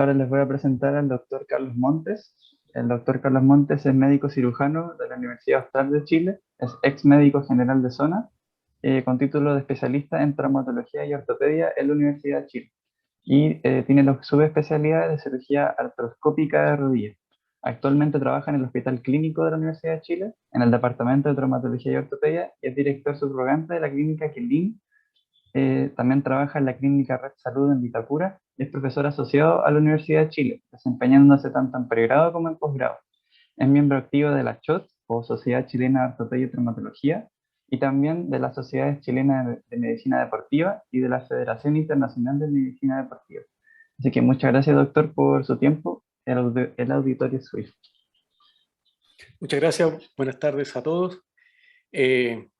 Ahora les voy a presentar al doctor Carlos Montes. El doctor Carlos Montes es médico cirujano de la Universidad Austral de Chile, es ex médico general de zona, con título de especialista en traumatología y ortopedia en la Universidad de Chile. Y tiene las subespecialidades de cirugía artroscópica de rodilla. Actualmente trabaja en el Hospital Clínico de la Universidad de Chile, en el Departamento de Traumatología y Ortopedia, y es director subrogante de la Clínica Quilín. También trabaja en la Clínica Red Salud en Vitacura y es profesor asociado a la Universidad de Chile, desempeñándose tanto en pregrado como en posgrado. Es miembro activo de la CHOT, o Sociedad Chilena de Ortopedia y Traumatología, y también de las Sociedades Chilenas de Medicina Deportiva y de la Federación Internacional de Medicina Deportiva. Así que muchas gracias, doctor, por su tiempo. El auditorio es suyo. Muchas gracias, buenas tardes a todos.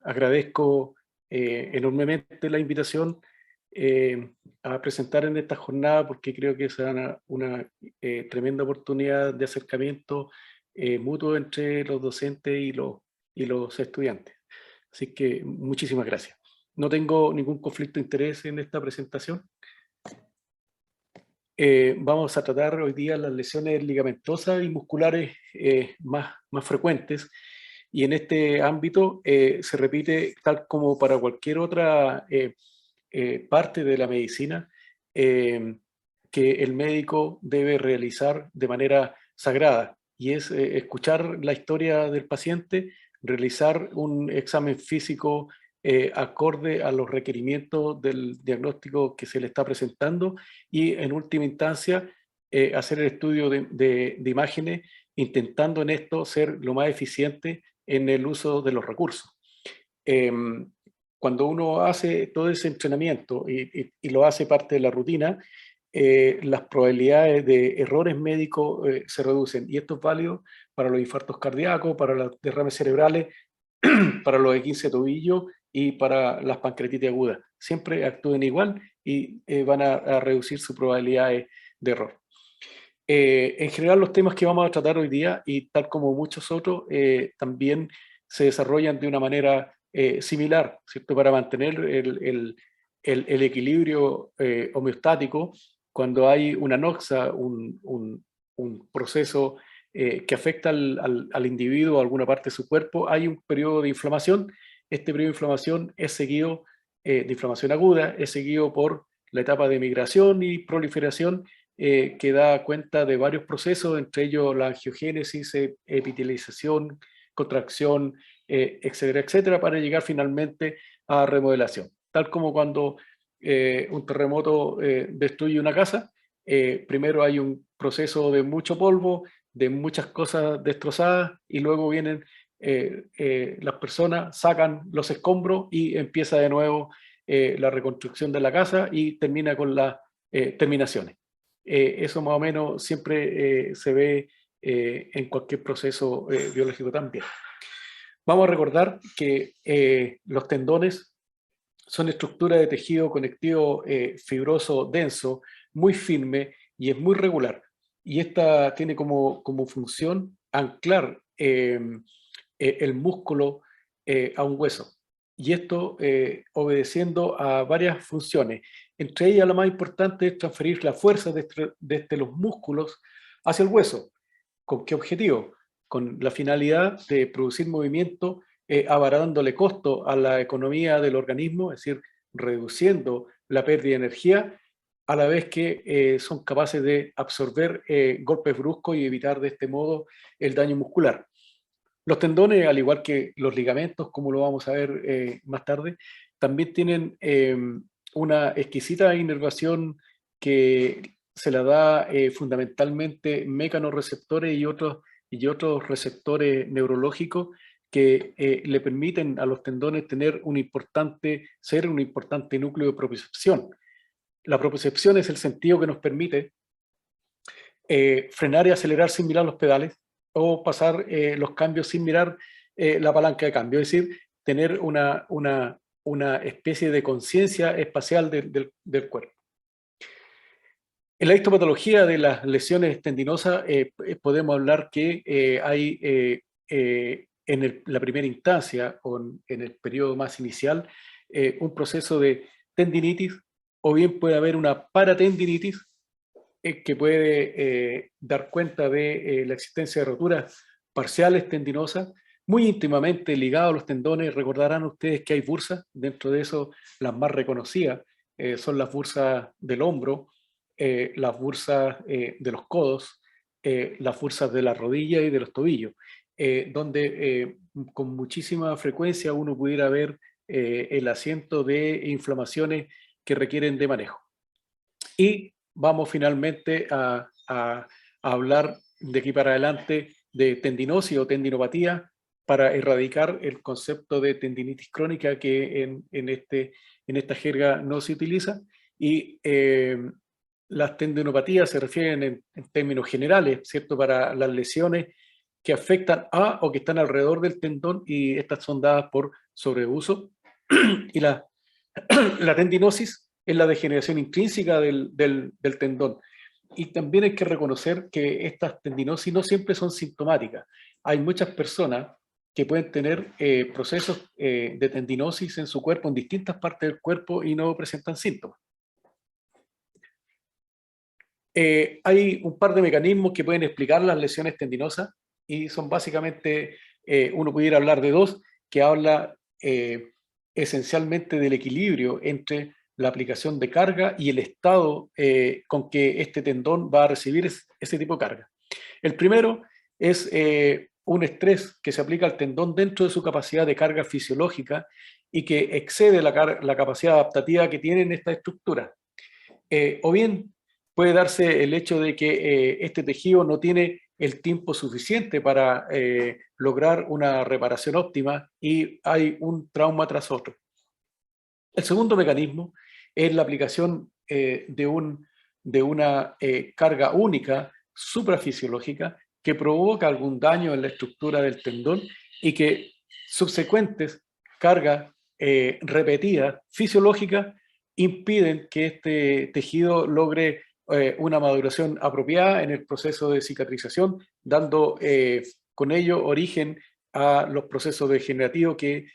Agradezco enormemente la invitación a presentar en esta jornada porque creo que es una tremenda oportunidad de acercamiento mutuo entre los docentes y los estudiantes. Así que muchísimas gracias. No tengo ningún conflicto de interés en esta presentación. Vamos a tratar hoy día las lesiones ligamentosas y musculares más frecuentes, y en este ámbito se repite, tal como para cualquier otra parte de la medicina, que el médico debe realizar de manera sagrada, y es escuchar la historia del paciente, realizar un examen físico acorde a los requerimientos del diagnóstico que se le está presentando, y en última instancia hacer el estudio de imágenes, intentando en esto ser lo más eficiente en el uso de los recursos. Cuando uno hace todo ese entrenamiento y lo hace parte de la rutina, las probabilidades de errores médicos se reducen, y esto es válido para los infartos cardíacos, para los derrames cerebrales, para los E15 de tobillo y para las pancreatitis agudas. Siempre actúen igual y van a reducir sus probabilidades de error. En general, los temas que vamos a tratar hoy día, y tal como muchos otros, también se desarrollan de una manera similar, ¿cierto? Para mantener el equilibrio homeostático. Cuando hay una noxa, un proceso que afecta al individuo a alguna parte de su cuerpo, hay un periodo de inflamación. Este periodo de inflamación es seguido, de inflamación aguda, es seguido por la etapa de migración y proliferación, que da cuenta de varios procesos, entre ellos la angiogénesis, epitelialización, contracción, etcétera, etcétera, para llegar finalmente a remodelación. Tal como cuando un terremoto destruye una casa, primero hay un proceso de mucho polvo, de muchas cosas destrozadas, y luego vienen las personas, sacan los escombros y empieza de nuevo la reconstrucción de la casa y termina con las terminaciones. Eso más o menos siempre se ve en cualquier proceso biológico también. Vamos a recordar que los tendones son estructuras de tejido conectivo fibroso denso, muy firme, y es muy regular. Y esta tiene como función anclar el músculo a un hueso. Y esto obedeciendo a varias funciones. Entre ellas, la más importante es transferir la fuerza desde los músculos hacia el hueso. ¿Con qué objetivo? Con la finalidad de producir movimiento, abaratándole costo a la economía del organismo, es decir, reduciendo la pérdida de energía, a la vez que son capaces de absorber golpes bruscos y evitar de este modo el daño muscular. Los tendones, al igual que los ligamentos, como lo vamos a ver más tarde, también tienen una exquisita inervación que se la da fundamentalmente mecanorreceptores y otros receptores neurológicos que le permiten a los tendones ser un importante núcleo de propiocepción. La propiocepción es el sentido que nos permite frenar y acelerar sin mirar los pedales, o pasar los cambios sin mirar la palanca de cambio, es decir, tener una especie de conciencia espacial del cuerpo. En la histopatología de las lesiones tendinosas podemos hablar que hay en la primera instancia, o en el periodo más inicial, un proceso de tendinitis, o bien puede haber una paratendinitis, que puede dar cuenta de la existencia de roturas parciales tendinosas, muy íntimamente ligados a los tendones. Recordarán ustedes que hay bursas, dentro de eso las más reconocidas son las bursas del hombro, las bursas de los codos, las bursas de la rodilla y de los tobillos, donde con muchísima frecuencia uno pudiera ver el asiento de inflamaciones que requieren de manejo. Y vamos finalmente a hablar de aquí para adelante de tendinosis o tendinopatía para erradicar el concepto de tendinitis crónica que en esta jerga no se utiliza. Y las tendinopatías se refieren en términos generales, ¿cierto?, para las lesiones que afectan a o que están alrededor del tendón, y estas son dadas por sobreuso. Y la tendinosis es la degeneración intrínseca del tendón. Y también hay que reconocer que estas tendinosis no siempre son sintomáticas. Hay muchas personas que pueden tener procesos de tendinosis en su cuerpo, en distintas partes del cuerpo, y no presentan síntomas. Hay un par de mecanismos que pueden explicar las lesiones tendinosas, y son básicamente, uno pudiera hablar de dos, que habla esencialmente del equilibrio entre la aplicación de carga y el estado con que este tendón va a recibir ese tipo de carga. El primero es un estrés que se aplica al tendón dentro de su capacidad de carga fisiológica y que excede la capacidad adaptativa que tienen esta estructura. O bien puede darse el hecho de que este tejido no tiene el tiempo suficiente para lograr una reparación óptima y hay un trauma tras otro. El segundo mecanismo es la aplicación de una carga única suprafisiológica que provoca algún daño en la estructura del tendón y que subsecuentes cargas repetidas fisiológicas impiden que este tejido logre una maduración apropiada en el proceso de cicatrización, dando con ello origen a los procesos degenerativos que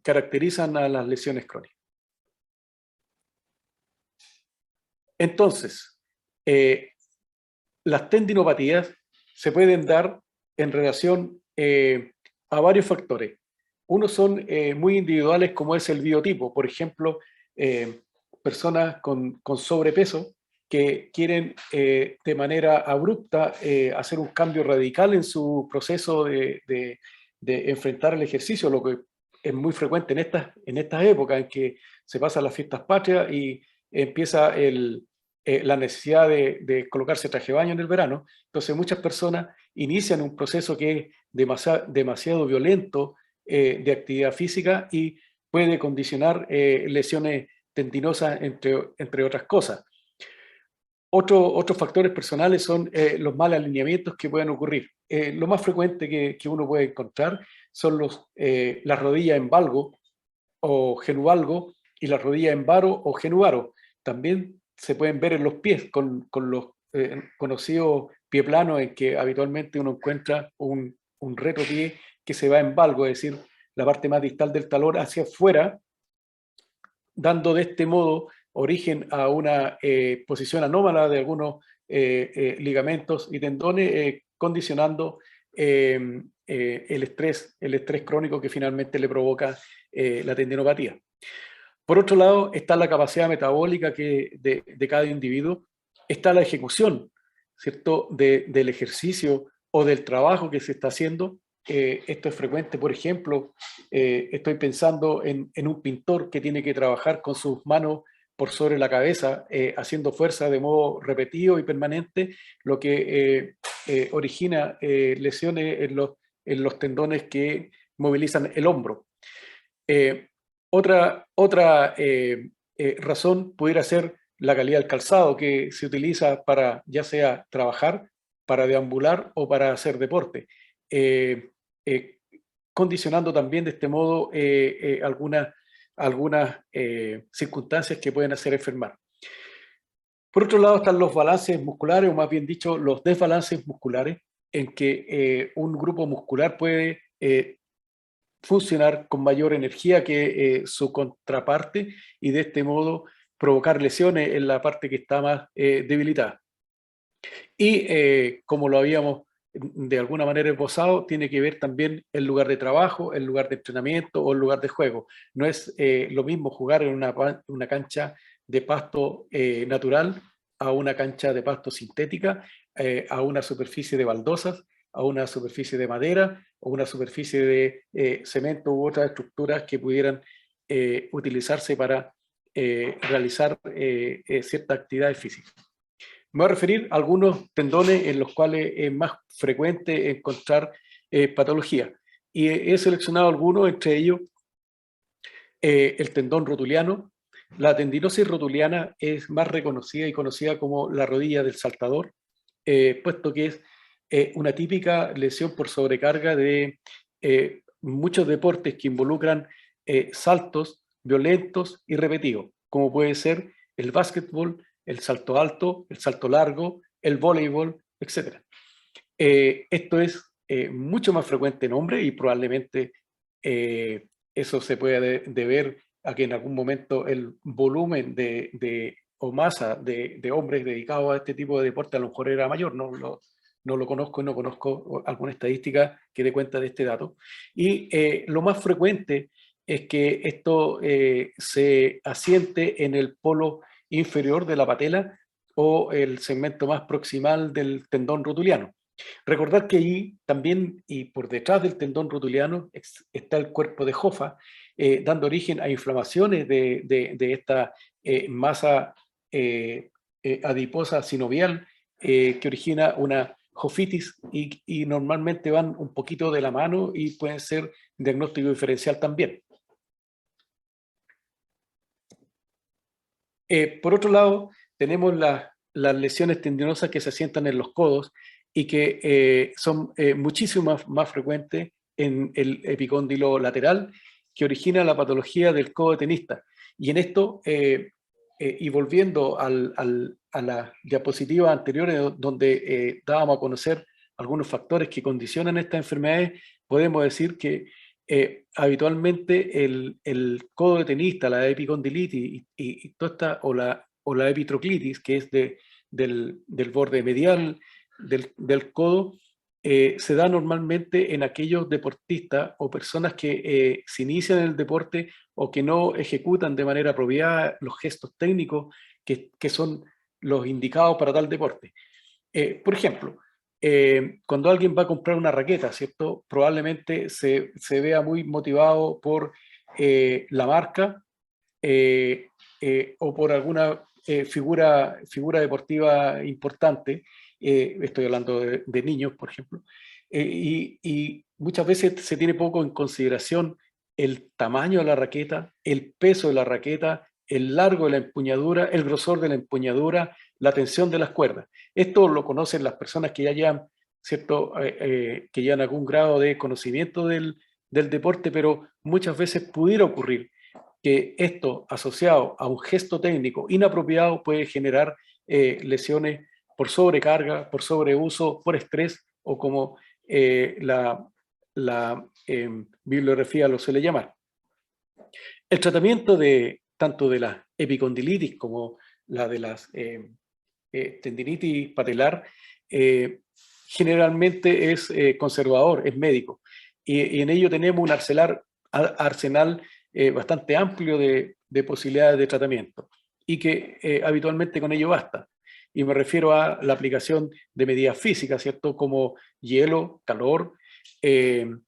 caracterizan a las lesiones crónicas. Entonces, las tendinopatías se pueden dar en relación a varios factores. Unos son muy individuales, como es el biotipo. Por ejemplo, personas con sobrepeso que quieren de manera abrupta hacer un cambio radical en su proceso de enfrentar el ejercicio, lo que es muy frecuente en estas épocas en que se pasan las fiestas patrias y empieza la necesidad de colocarse traje de baño en el verano. Entonces muchas personas inician un proceso que es demasiado violento de actividad física y puede condicionar lesiones tendinosas, entre otras cosas. Otros factores personales son los mal alineamientos que pueden ocurrir. Lo más frecuente que uno puede encontrar son las rodillas en valgo o genuvalgo y las rodillas en varo o genuvaro. También se pueden ver en los pies con los conocidos pie plano, en que habitualmente uno encuentra un retropié que se va en valgo, es decir, la parte más distal del talón hacia afuera, dando de este modo origen a una posición anómala de algunos ligamentos y tendones, condicionando el estrés crónico que finalmente le provoca la tendinopatía. Por otro lado, está la capacidad metabólica de cada individuo, está la ejecución, ¿cierto?, del ejercicio o del trabajo que se está haciendo. Esto es frecuente, por ejemplo, estoy pensando en un pintor que tiene que trabajar con sus manos por sobre la cabeza, haciendo fuerza de modo repetido y permanente, lo que origina lesiones en los tendones que movilizan el hombro. Otra razón pudiera ser la calidad del calzado que se utiliza para ya sea trabajar, para deambular o para hacer deporte, condicionando también de este modo algunas circunstancias que pueden hacer enfermar. Por otro lado están los balances musculares, o más bien dicho, los desbalances musculares, en que un grupo muscular puede funcionar con mayor energía que su contraparte y de este modo provocar lesiones en la parte que está más debilitada. Y como lo habíamos de alguna manera esbozado, tiene que ver también el lugar de trabajo, el lugar de entrenamiento o el lugar de juego. No es lo mismo jugar en una cancha de pasto natural a una cancha de pasto sintética, a una superficie de baldosas, a una superficie de madera o una superficie de cemento u otras estructuras que pudieran utilizarse para realizar ciertas actividades físicas. Me voy a referir a algunos tendones en los cuales es más frecuente encontrar patología. Y he seleccionado algunos, entre ellos el tendón rotuliano. La tendinosis rotuliana es más reconocida y conocida como la rodilla del saltador, puesto que es una típica lesión por sobrecarga de muchos deportes que involucran saltos violentos y repetidos, como puede ser el básquetbol, el salto alto, el salto largo, el voleibol, etc. Esto es mucho más frecuente en hombres y probablemente eso se puede deber a que en algún momento el volumen o masa de hombres dedicados a este tipo de deporte a lo mejor era mayor. No lo conozco y no conozco alguna estadística que dé cuenta de este dato. Y lo más frecuente es que esto se asiente en el polo inferior de la patela o el segmento más proximal del tendón rotuliano. Recordar que allí también y por detrás del tendón rotuliano está el cuerpo de Hoffa, dando origen a inflamaciones de esta masa adiposa sinovial que origina una hofitis y normalmente van un poquito de la mano y pueden ser diagnóstico diferencial también. Por otro lado, tenemos las lesiones tendinosas que se asientan en los codos y que son muchísimo más frecuentes en el epicóndilo lateral, que origina la patología del codo de tenista. Y en esto, y volviendo a la diapositiva anterior, donde dábamos a conocer algunos factores que condicionan estas enfermedades, podemos decir que habitualmente el codo de tenista, la epicondilitis y toda esta, o la epitroclitis, que es del borde medial del codo, se da normalmente en aquellos deportistas o personas que se inician en el deporte o que no ejecutan de manera apropiada los gestos técnicos que son los indicados para tal deporte. Por ejemplo, cuando alguien va a comprar una raqueta, ¿cierto? Probablemente se vea muy motivado por la marca o por alguna figura deportiva importante. Estoy hablando de niños, por ejemplo. Y muchas veces se tiene poco en consideración el tamaño de la raqueta, el peso de la raqueta, el largo de la empuñadura, el grosor de la empuñadura, la tensión de las cuerdas. Esto lo conocen las personas que ya llevan, ¿cierto? Que llevan algún grado de conocimiento del deporte, pero muchas veces pudiera ocurrir que esto asociado a un gesto técnico inapropiado puede generar lesiones por sobrecarga, por sobreuso, por estrés o como la bibliografía lo suele llamar. El tratamiento tanto de la epicondilitis como la de las tendinitis patelar generalmente es conservador, es médico. Y en ello tenemos un arsenal bastante amplio de posibilidades de tratamiento y que habitualmente con ello basta. Y me refiero a la aplicación de medidas físicas, ¿cierto? Como hielo, calor. El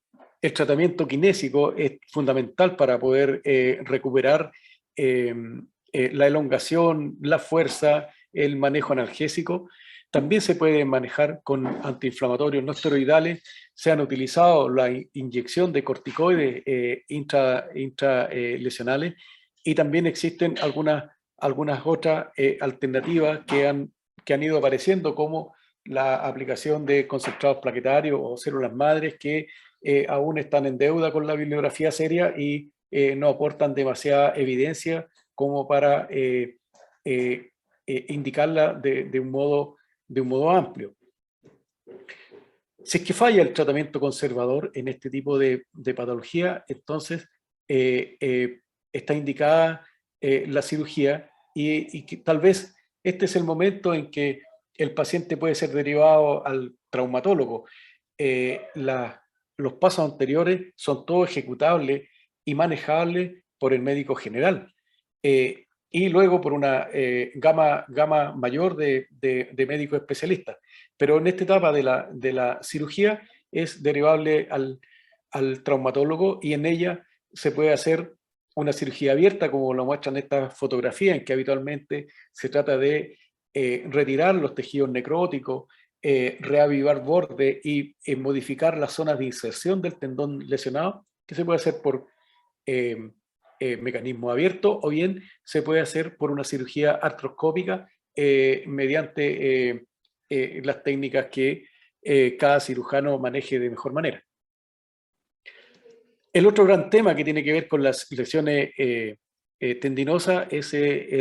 tratamiento kinésico es fundamental para poder recuperar la elongación, la fuerza, el manejo analgésico. También se puede manejar con antiinflamatorios no esteroidales. Se han utilizado la inyección de corticoides intralesionales y también existen algunas otras alternativas que han ido apareciendo, como la aplicación de concentrados plaquetarios o células madres que aún están en deuda con la bibliografía seria y no aportan demasiada evidencia como para indicarla de un modo amplio. Si es que falla el tratamiento conservador en este tipo de patología, entonces está indicada la cirugía y que tal vez este es el momento en que el paciente puede ser derivado al traumatólogo. Los pasos anteriores son todos ejecutables y manejables por el médico general. Y luego por una gama mayor de médicos especialistas. Pero en esta etapa de la cirugía es derivable al traumatólogo y en ella se puede hacer una cirugía abierta, como lo muestran estas fotografías, en que habitualmente se trata de retirar los tejidos necróticos, reavivar borde y modificar las zonas de inserción del tendón lesionado, que se puede hacer por mecanismo abierto o bien se puede hacer por una cirugía artroscópica mediante las técnicas que cada cirujano maneje de mejor manera. El otro gran tema que tiene que ver con las lesiones tendinosas es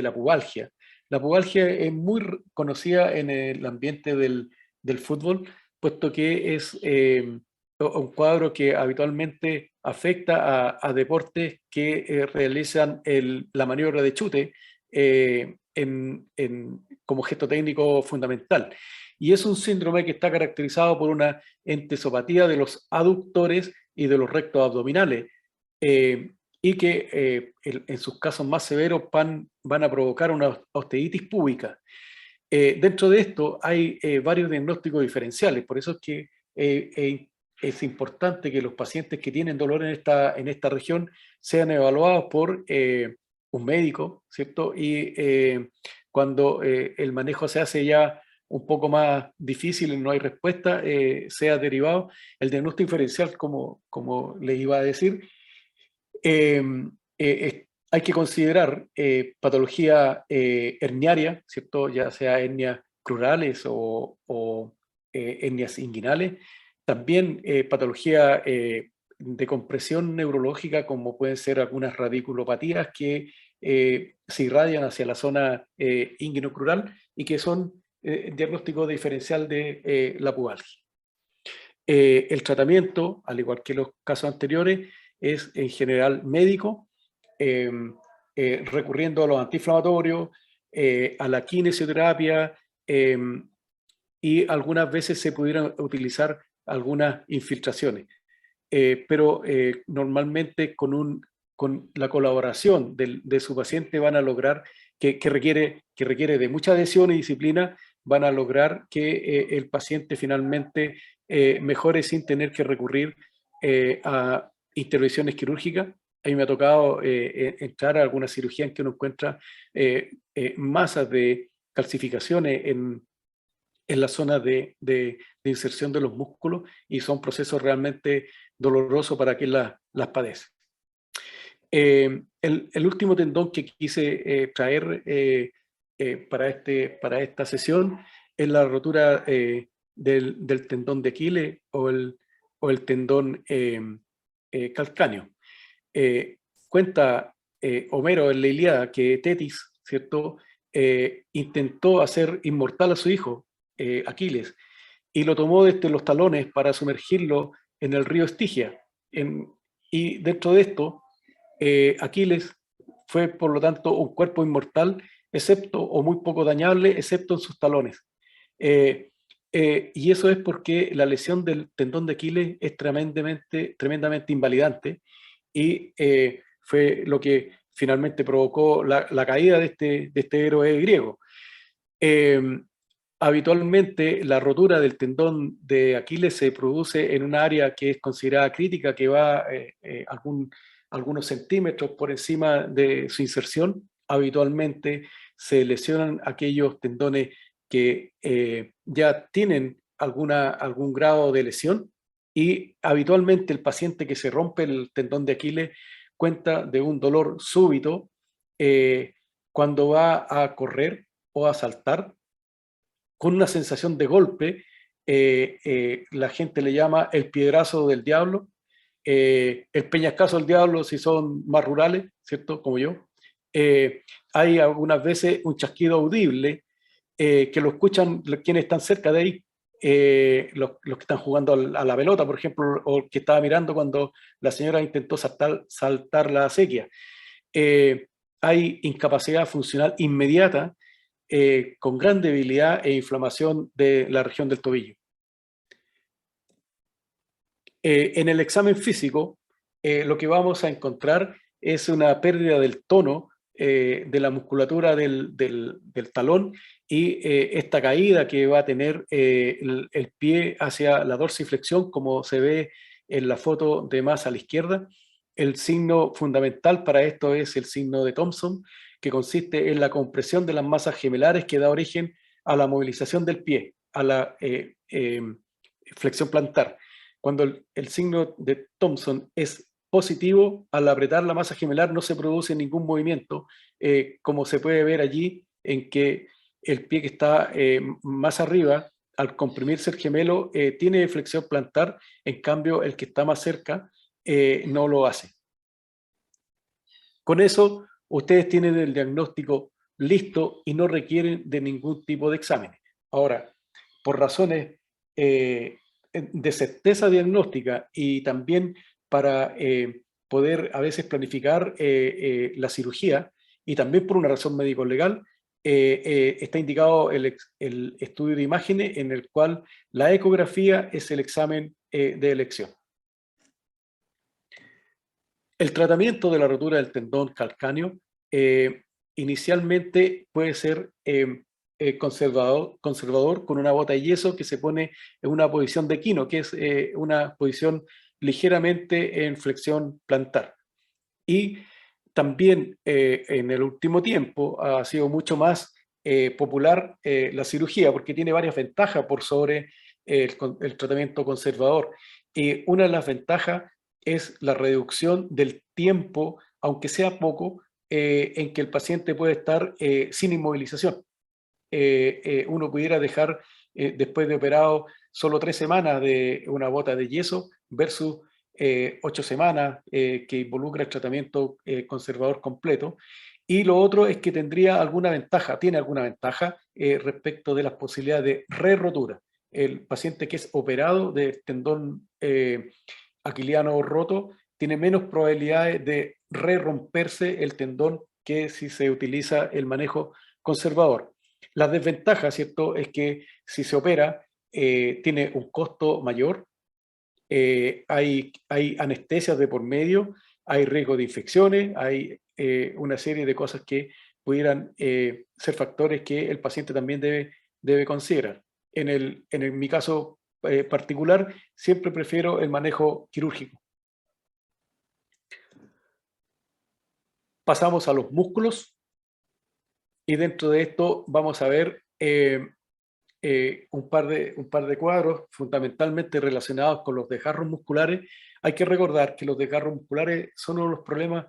la pubalgia. La pubalgia es muy conocida en el ambiente del fútbol, puesto que es un cuadro que habitualmente afecta a deportes que realizan la maniobra de chute como gesto técnico fundamental. Y es un síndrome que está caracterizado por una entesopatía de los aductores y de los rectos abdominales, y que en sus casos más severos van a provocar una osteitis púbica. Dentro de esto hay varios diagnósticos diferenciales, por eso es que es importante que los pacientes que tienen dolor en esta región sean evaluados por un médico, ¿cierto? Y cuando el manejo se hace ya un poco más difícil y no hay respuesta, sea derivado. El diagnóstico diferencial, como les iba a decir, hay que considerar patología herniaria, ¿cierto? Ya sea hernias crurales o hernias inguinales. También patología de compresión neurológica, como pueden ser algunas radiculopatías que se irradian hacia la zona inguinocrural y que son diagnóstico diferencial de la pubalgia. El tratamiento, al igual que los casos anteriores, es en general médico, recurriendo a los antiinflamatorios, a la kinesioterapia, y algunas veces se pudieran utilizar algunas infiltraciones. Pero normalmente con la colaboración de su paciente van a lograr, que requiere de mucha adhesión y disciplina, van a lograr que el paciente finalmente mejore sin tener que recurrir a intervenciones quirúrgicas. A mí me ha tocado entrar a alguna cirugía en que uno encuentra masas de calcificaciones en la zona de inserción de los músculos y son procesos realmente dolorosos para quien las padece. El último tendón que quise traer para esta sesión es la rotura del tendón de Aquiles o el tendón calcáneo. Cuenta Homero en la Ilíada que Tetis, ¿cierto? Intentó hacer inmortal a su hijo, Aquiles, y lo tomó desde los talones para sumergirlo en el río Estigia. Y dentro de esto, Aquiles fue, por lo tanto, un cuerpo inmortal, excepto, o muy poco dañable, excepto en sus talones. Y eso es porque la lesión del tendón de Aquiles es tremendamente invalidante y fue lo que finalmente provocó la caída de este héroe griego. Habitualmente la rotura del tendón de Aquiles se produce en un área que es considerada crítica, que va algunos centímetros por encima de su inserción. Habitualmente se lesionan aquellos tendones que ya tienen algún grado de lesión y habitualmente el paciente que se rompe el tendón de Aquiles cuenta de un dolor súbito cuando va a correr o a saltar, con una sensación de golpe. La gente le llama el piedrazo del diablo, el peñascazo del diablo si son más rurales, ¿cierto? Como yo. Hay algunas veces un chasquido audible que lo escuchan quienes están cerca de ahí, los que están jugando a la pelota, por ejemplo, o que estaba mirando cuando la señora intentó saltar la acequia. hay incapacidad funcional inmediata con gran debilidad e inflamación de la región del tobillo. En el examen físico, lo que vamos a encontrar es una pérdida del tono de la musculatura del talón y esta caída que va a tener el pie hacia la dorsiflexión, como se ve en la foto de más a la izquierda. El signo fundamental para esto es el signo de Thompson, que consiste en la compresión de las masas gemelares que da origen a la movilización del pie, a la flexión plantar. Cuando el signo de Thompson es positivo, al apretar la masa gemelar no se produce ningún movimiento, como se puede ver allí, en que el pie que está más arriba, al comprimirse el gemelo, tiene flexión plantar, en cambio el que está más cerca no lo hace. Con eso, ustedes tienen el diagnóstico listo y no requieren de ningún tipo de examen. Ahora, por razones de certeza diagnóstica y también para poder a veces planificar la cirugía, y también por una razón médico-legal, está indicado el estudio de imágenes, en el cual la ecografía es el examen de elección. El tratamiento de la rotura del tendón calcáneo inicialmente puede ser conservador con una bota de yeso que se pone en una posición de quino, que es una posición ligeramente en flexión plantar. Y también en el último tiempo ha sido mucho más popular la cirugía, porque tiene varias ventajas por sobre el tratamiento conservador. Una de las ventajas es la reducción del tiempo, aunque sea poco, en que el paciente puede estar sin inmovilización. Uno pudiera dejar después de operado solo 3 semanas de una bota de yeso versus 8 semanas que involucra el tratamiento conservador completo. Y lo otro es que tendría alguna ventaja, tiene alguna ventaja respecto de las posibilidades de re-rotura. El paciente que es operado de tendón aquiliano roto tiene menos probabilidades de re-romperse el tendón que si se utiliza el manejo conservador. La desventaja, ¿cierto?, es que si se opera tiene un costo mayor, hay anestesias de por medio, hay riesgo de infecciones, hay una serie de cosas que pudieran ser factores que el paciente también debe considerar. En mi caso particular, siempre prefiero el manejo quirúrgico. Pasamos a los músculos y dentro de esto vamos a ver un par de cuadros fundamentalmente relacionados con los desgarros musculares. Hay que recordar que los desgarros musculares son uno de los problemas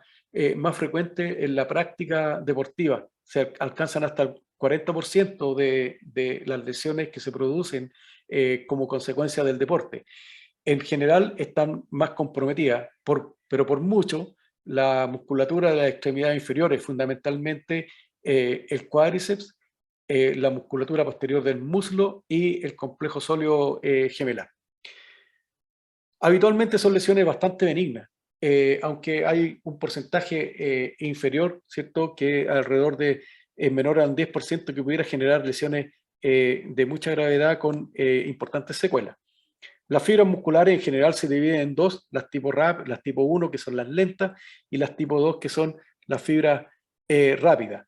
más frecuentes en la práctica deportiva. Se alcanzan hasta el 40% de las lesiones que se producen como consecuencia del deporte. En general están más comprometidas, pero por mucho la musculatura de las extremidades inferiores, fundamentalmente el cuádriceps, la musculatura posterior del muslo y el complejo sóleo gemelar. Habitualmente son lesiones bastante benignas, aunque hay un porcentaje inferior, ¿cierto?, que alrededor de menor al 10% que pudiera generar lesiones de mucha gravedad con importantes secuelas. Las fibras musculares en general se dividen en dos, las tipo RAP, las tipo 1 que son las lentas y las tipo 2 que son las fibras rápidas.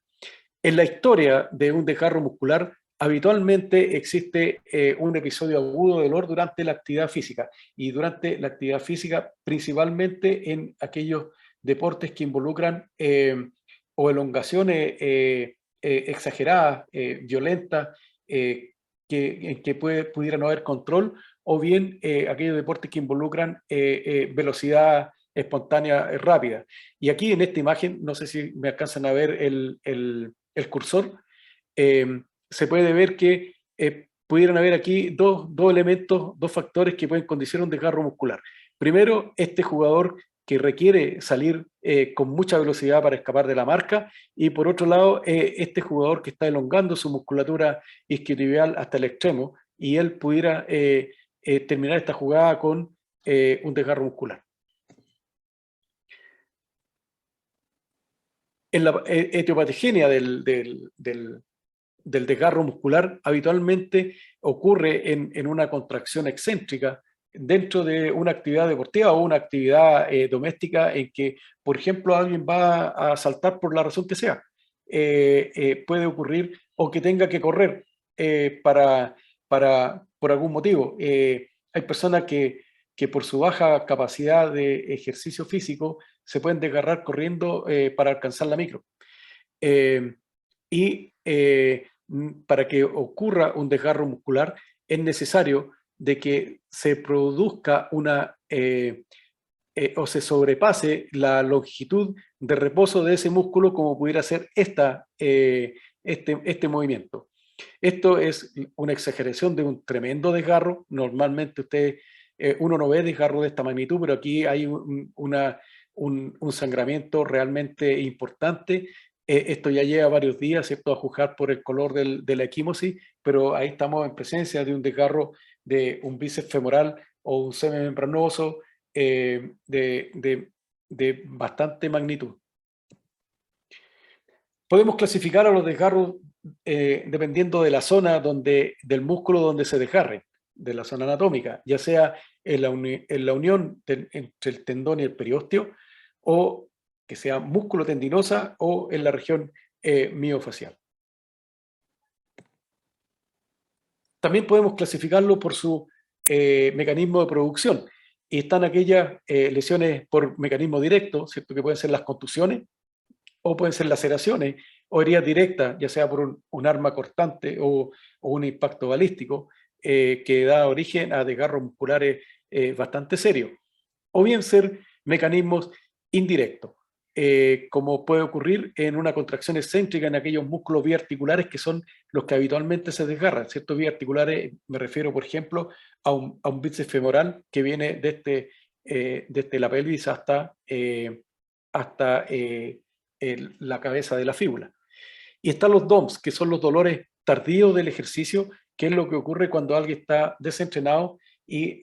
En la historia de un desgarro muscular habitualmente existe un episodio agudo de dolor durante la actividad física y durante la actividad física principalmente en aquellos deportes que involucran o elongaciones exageradas, violentas, en que pudiera no haber control, o bien aquellos deportes que involucran velocidad espontánea rápida. Y aquí en esta imagen, no sé si me alcanzan a ver el cursor, se puede ver que pudieran haber aquí dos elementos, dos factores que pueden condicionar un desgarro muscular. Primero, este jugador que requiere salir con mucha velocidad para escapar de la marca, y por otro lado, este jugador que está elongando su musculatura isquiotibial hasta el extremo, y él pudiera terminar esta jugada con un desgarro muscular. En la etiopatogenia del desgarro muscular habitualmente ocurre en una contracción excéntrica dentro de una actividad deportiva o una actividad doméstica en que, por ejemplo, alguien va a saltar por la razón que sea. Puede ocurrir o que tenga que correr por algún motivo. Hay personas que por su baja capacidad de ejercicio físico se pueden desgarrar corriendo para alcanzar la micro. Para que ocurra un desgarro muscular es necesario de que se produzca o se sobrepase la longitud de reposo de ese músculo como pudiera ser este movimiento. Esto es una exageración de un tremendo desgarro. Normalmente uno no ve desgarro de esta magnitud, pero aquí hay un sangramiento realmente importante. Esto ya lleva varios días, ¿cierto?, a juzgar por el color de la equimosis, pero ahí estamos en presencia de un desgarro de un bíceps femoral o un semimembranoso de bastante magnitud. Podemos clasificar a los desgarros dependiendo de la zona del músculo donde se desgarre, de la zona anatómica, ya sea en la unión entre el tendón y el periósteo, o que sea músculo tendinosa, o en la región miofacial. También podemos clasificarlo por su mecanismo de producción. Y están aquellas lesiones por mecanismo directo, ¿cierto?, que pueden ser las contusiones, o pueden ser laceraciones, o heridas directas, ya sea por un arma cortante o un impacto balístico, que da origen a desgarros musculares bastante serios. O bien ser mecanismos indirectos, como puede ocurrir en una contracción excéntrica en aquellos músculos biarticulares que son los que habitualmente se desgarran. Ciertos biarticulares, me refiero, por ejemplo, a un bíceps femoral que viene desde la pelvis hasta la cabeza de la fíbula. Y están los DOMS, que son los dolores tardíos del ejercicio, que es lo que ocurre cuando alguien está desentrenado y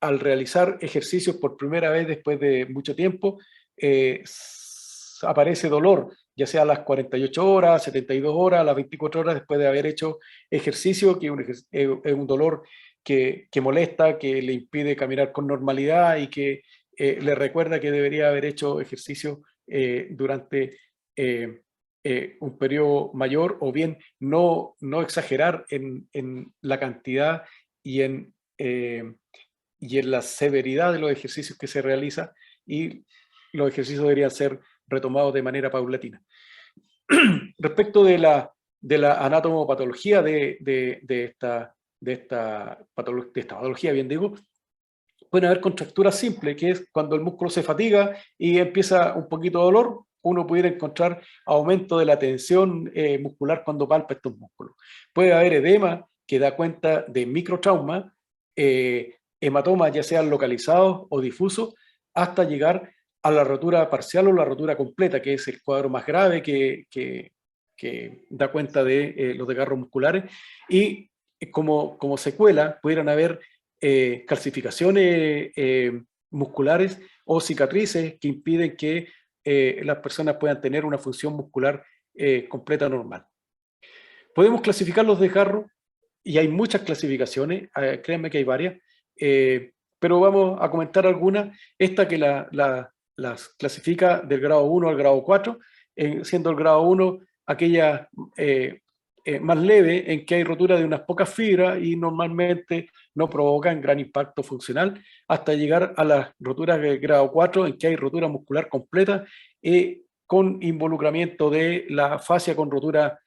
al realizar ejercicios por primera vez después de mucho tiempo, aparece dolor, ya sea a las 48 horas, 72 horas, a las 24 horas después de haber hecho ejercicio, que es un dolor que molesta, que le impide caminar con normalidad y que le recuerda que debería haber hecho ejercicio durante un periodo mayor, o bien no exagerar en la cantidad y en la severidad de los ejercicios que se realizan, y los ejercicios deberían ser retomados de manera paulatina. Respecto de la anatomopatología de esta patología, bien digo, pueden haber contracturas simples, que es cuando el músculo se fatiga y empieza un poquito de dolor, uno pudiera encontrar aumento de la tensión muscular cuando palpa estos músculos. Puede haber edema que da cuenta de microtrauma, hematomas ya sean localizados o difusos, hasta llegar a la rotura parcial o la rotura completa, que es el cuadro más grave que da cuenta de los desgarros musculares. Y como secuela pudieran haber calcificaciones musculares o cicatrices que impiden que las personas puedan tener una función muscular completa normal. Podemos clasificar los desgarros, y hay muchas clasificaciones, créanme que hay varias, pero vamos a comentar algunas. Esta que las clasifica del grado 1 al grado 4, siendo el grado 1 aquella más leve, en que hay rotura de unas pocas fibras y normalmente no provocan gran impacto funcional, hasta llegar a las roturas del grado 4, en que hay rotura muscular completa con involucramiento de la fascia con rotura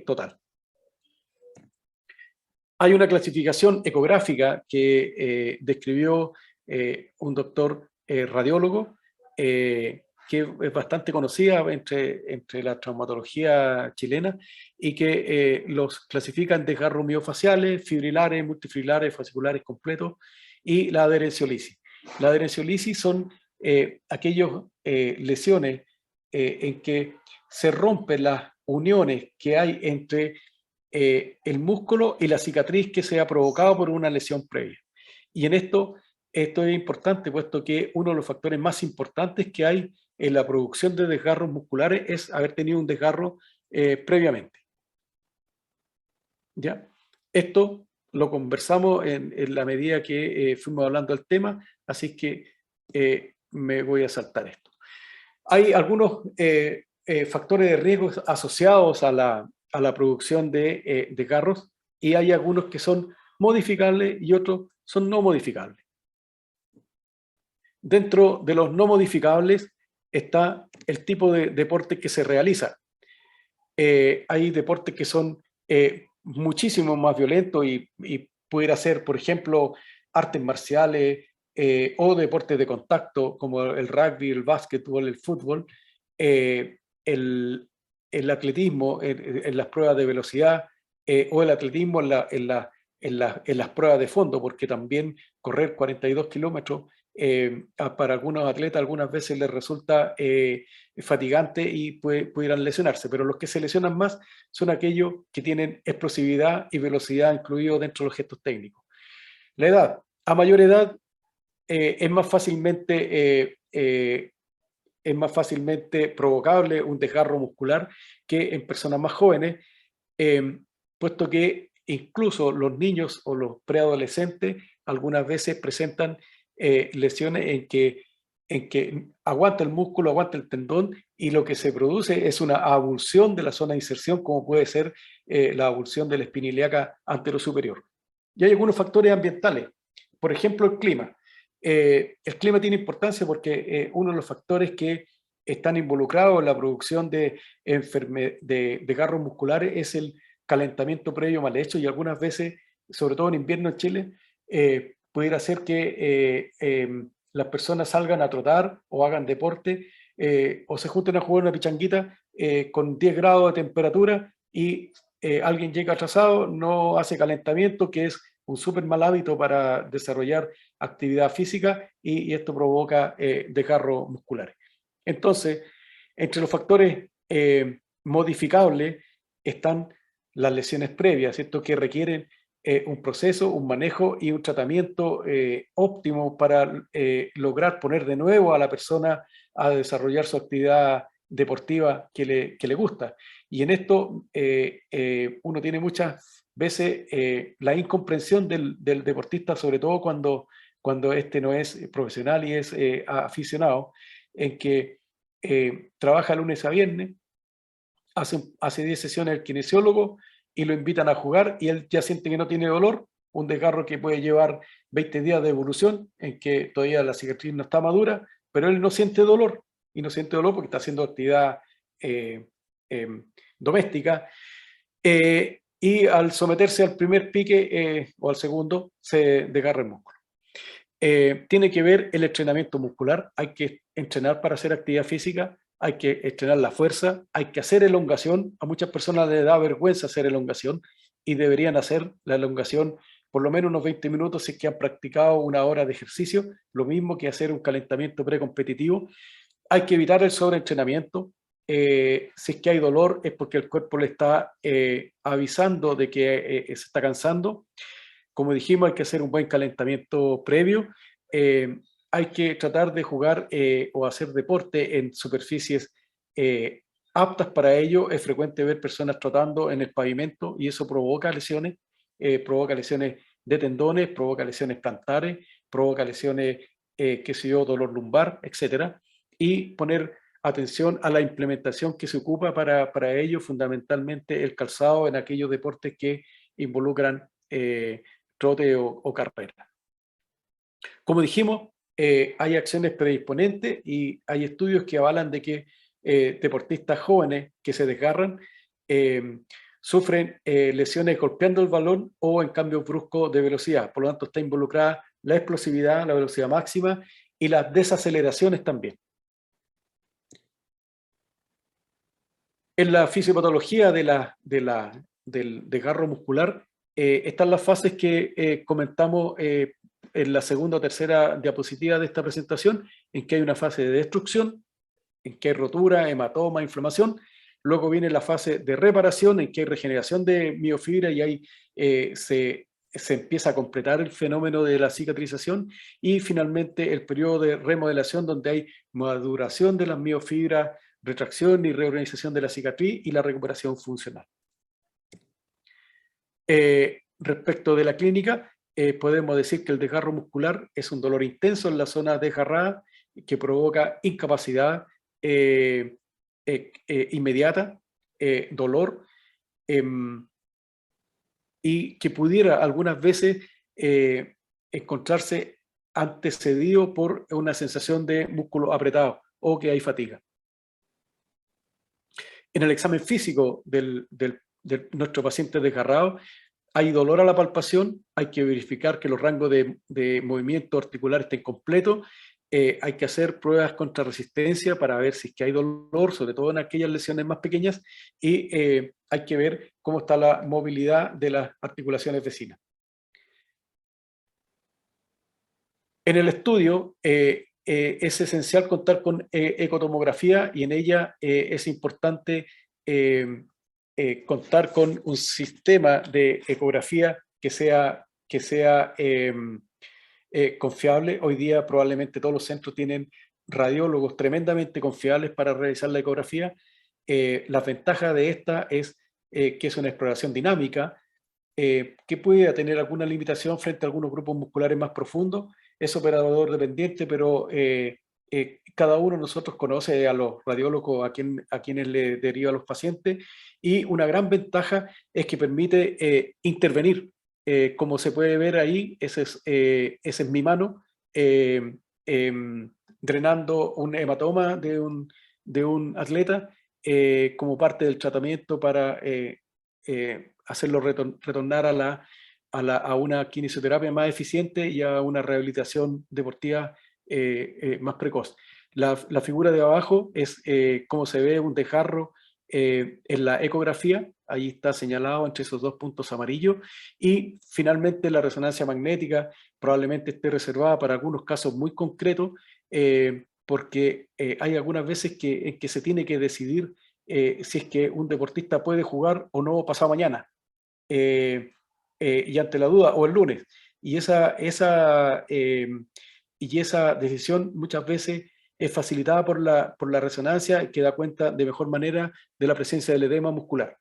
total. Hay una clasificación ecográfica que describió un doctor radiólogo que es bastante conocida entre la traumatología chilena, y que los clasifica en desgarros miofaciales, fibrilares, multifibrilares, fasciculares completos, y la adherenciolisis. La adherenciolisis son aquellas lesiones en que se rompen las uniones que hay entre el músculo y la cicatriz que se ha provocado por una lesión previa. Y en esto es importante, puesto que uno de los factores más importantes que hay en la producción de desgarros musculares es haber tenido un desgarro previamente. ¿Ya? Esto lo conversamos en la medida que fuimos hablando del tema, así que me voy a saltar esto. Hay algunos factores de riesgo asociados a la producción de desgarros, y hay algunos que son modificables y otros son no modificables. Dentro de los no modificables está el tipo de deporte que se realiza. Hay deportes que son muchísimo más violentos y pudiera ser, por ejemplo, artes marciales o deportes de contacto como el rugby, el básquetbol, el fútbol, el atletismo en las pruebas de velocidad o el atletismo en las pruebas de fondo, porque también correr 42 kilómetros para algunos atletas algunas veces les resulta fatigante y pudieran lesionarse, pero los que se lesionan más son aquellos que tienen explosividad y velocidad incluidos dentro de los gestos técnicos. La edad, a mayor edad es más fácilmente provocable un desgarro muscular que en personas más jóvenes, puesto que incluso los niños o los preadolescentes algunas veces presentan lesiones en que aguanta el músculo, aguanta el tendón, y lo que se produce es una avulsión de la zona de inserción, como puede ser la avulsión de la espina ilíaca anterosuperior. Y hay algunos factores ambientales, por ejemplo el clima. El clima tiene importancia porque uno de los factores que están involucrados en la producción de desgarros musculares es el calentamiento previo mal hecho, y algunas veces, sobre todo en invierno en Chile, pudiera ser que las personas salgan a trotar o hagan deporte o se junten a jugar una pichanguita con 10 grados de temperatura y alguien llega atrasado, no hace calentamiento, que es un súper mal hábito para desarrollar actividad física, y esto provoca desgarros musculares. Entonces, entre los factores modificables están las lesiones previas, ¿cierto?, que requieren un proceso, un manejo y un tratamiento óptimo para lograr poner de nuevo a la persona a desarrollar su actividad deportiva que le gusta. Y en esto uno tiene muchas veces la incomprensión del deportista, sobre todo cuando este no es profesional y es aficionado, en que trabaja lunes a viernes, hace 10 sesiones el kinesiólogo y lo invitan a jugar y él ya siente que no tiene dolor, un desgarro que puede llevar 20 días de evolución, en que todavía la cicatriz no está madura, pero él no siente dolor, y no siente dolor porque está haciendo actividad doméstica, y al someterse al primer pique o al segundo, se desgarra el músculo. Tiene que ver el entrenamiento muscular, hay que entrenar para hacer actividad física, hay que entrenar la fuerza, hay que hacer elongación. A muchas personas les da vergüenza hacer elongación y deberían hacer la elongación por lo menos unos 20 minutos si es que han practicado una hora de ejercicio, lo mismo que hacer un calentamiento precompetitivo. Hay que evitar el sobreentrenamiento. Si es que hay dolor es porque el cuerpo le está avisando de que se está cansando. Como dijimos, hay que hacer un buen calentamiento previo. Hay que tratar de jugar o hacer deporte en superficies aptas para ello. Es frecuente ver personas trotando en el pavimento y eso provoca lesiones de tendones, provoca lesiones plantares, provoca lesiones, qué sé yo, dolor lumbar, etc. Y poner atención a la implementación que se ocupa para ello, fundamentalmente el calzado en aquellos deportes que involucran trote o carrera. Como dijimos, hay acciones predisponentes y hay estudios que avalan de que deportistas jóvenes que se desgarran sufren lesiones golpeando el balón o en cambios bruscos de velocidad. Por lo tanto, está involucrada la explosividad, la velocidad máxima y las desaceleraciones también. En la fisiopatología del desgarro muscular están las fases que comentamos en la segunda o tercera diapositiva de esta presentación, en que hay una fase de destrucción, en que hay rotura, hematoma, inflamación. Luego viene la fase de reparación, en que hay regeneración de miofibra y ahí se se empieza a completar el fenómeno de la cicatrización, y finalmente el periodo de remodelación, donde hay maduración de las miofibras, retracción y reorganización de la cicatriz y la recuperación funcional. Respecto de la clínica, podemos decir que el desgarro muscular es un dolor intenso en la zona desgarrada que provoca incapacidad inmediata, dolor, y que pudiera algunas veces encontrarse antecedido por una sensación de músculo apretado o que hay fatiga. En el examen físico de nuestro paciente desgarrado, hay dolor a la palpación, hay que verificar que los rangos de movimiento articular estén completos, hay que hacer pruebas contra resistencia para ver si es que hay dolor, sobre todo en aquellas lesiones más pequeñas, y hay que ver cómo está la movilidad de las articulaciones vecinas. En el estudio es esencial contar con ecotomografía, y en ella es importante contar con un sistema de ecografía que sea confiable. Hoy día probablemente todos los centros tienen radiólogos tremendamente confiables para realizar la ecografía. La ventaja de esta es que es una exploración dinámica, que puede tener alguna limitación frente a algunos grupos musculares más profundos. Es operador dependiente, pero cada uno de nosotros conoce a los radiólogos a quienes le deriva a los pacientes, y una gran ventaja es que permite intervenir. Como se puede ver ahí, esa es mi mano, drenando un hematoma de un atleta como parte del tratamiento para hacerlo retornar a una kinesioterapia más eficiente y a una rehabilitación deportiva más precoz. La figura de abajo es cómo se ve un desgarro en la ecografía. Ahí está señalado entre esos dos puntos amarillos, y finalmente la resonancia magnética probablemente esté reservada para algunos casos muy concretos, porque hay algunas veces en que se tiene que decidir si es que un deportista puede jugar o no pasado mañana, y ante la duda, o el lunes. Y esa decisión muchas veces es facilitada por la resonancia, que da cuenta de mejor manera de la presencia del edema muscular.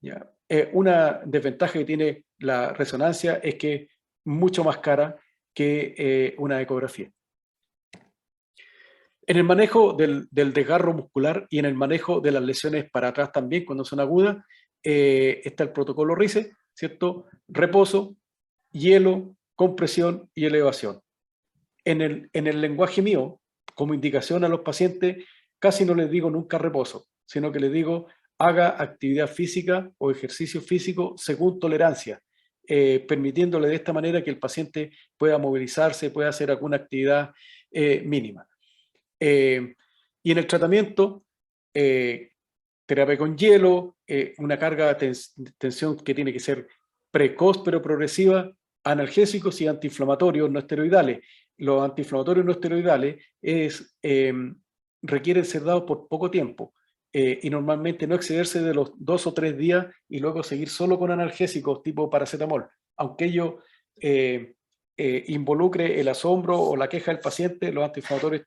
¿Ya? Una desventaja que tiene la resonancia es que es mucho más cara que una ecografía. En el manejo del desgarro muscular y en el manejo de las lesiones para atrás también, cuando son agudas, está el protocolo RICE, ¿cierto? Reposo, hielo, compresión y elevación. En el lenguaje mío, como indicación a los pacientes, casi no les digo nunca reposo, sino que les digo haga actividad física o ejercicio físico según tolerancia, permitiéndole de esta manera que el paciente pueda movilizarse, pueda hacer alguna actividad mínima. Y en el tratamiento, terapia con hielo, una carga de tensión que tiene que ser precoz pero progresiva, analgésicos y antiinflamatorios no esteroidales. Los antiinflamatorios no esteroidales requieren ser dados por poco tiempo, y normalmente no excederse de los 2 o 3 días y luego seguir solo con analgésicos tipo paracetamol, aunque ello involucre el asombro o la queja del paciente. Los antiinflamatorios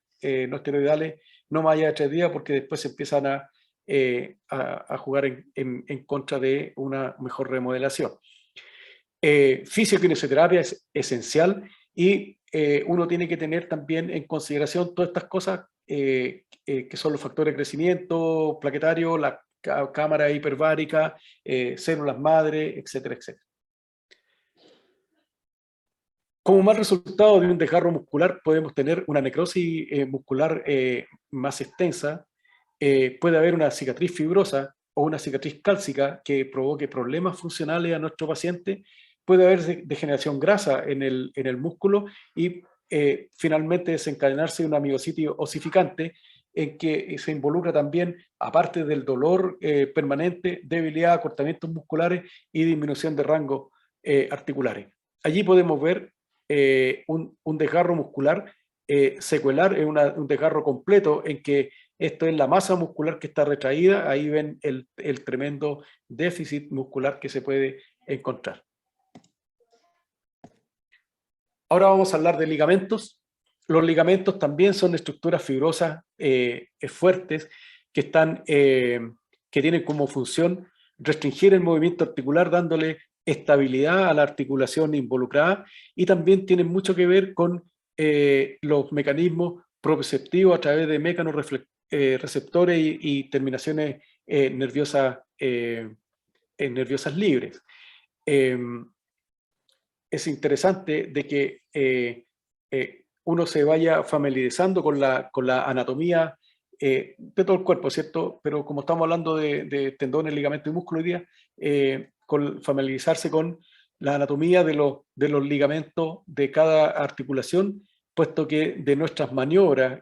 no esteroidales no más allá de 3 días, porque después se empiezan a jugar en contra de una mejor remodelación. Fisiokinesioterapia es esencial, y uno tiene que tener también en consideración todas estas cosas que son los factores de crecimiento plaquetario, la cámara hiperbárica, células madre, etcétera, etcétera. Como mal resultado de un desgarro muscular podemos tener una necrosis muscular más extensa, puede haber una cicatriz fibrosa o una cicatriz cálcica que provoque problemas funcionales a nuestro paciente, puede haber degeneración grasa en el músculo, y finalmente desencadenarse una miositis osificante, en que se involucra también, aparte del dolor permanente, debilidad, acortamientos musculares y disminución de rangos articulares. Allí podemos ver un desgarro muscular secuelar, es un desgarro completo, en que esto es la masa muscular que está retraída. Ahí ven el tremendo déficit muscular que se puede encontrar. Ahora vamos a hablar de ligamentos. Los ligamentos también son estructuras fibrosas fuertes que, que tienen como función restringir el movimiento articular dándole estabilidad a la articulación involucrada, y también tienen mucho que ver con los mecanismos proprioceptivos a través de mecanorreceptores y terminaciones nerviosas libres. Es interesante de que uno se vaya familiarizando con la anatomía de todo el cuerpo, ¿cierto? Pero como estamos hablando de tendones, ligamentos y músculo hoy día, familiarizarse con la anatomía de los ligamentos de cada articulación, puesto que de nuestras maniobras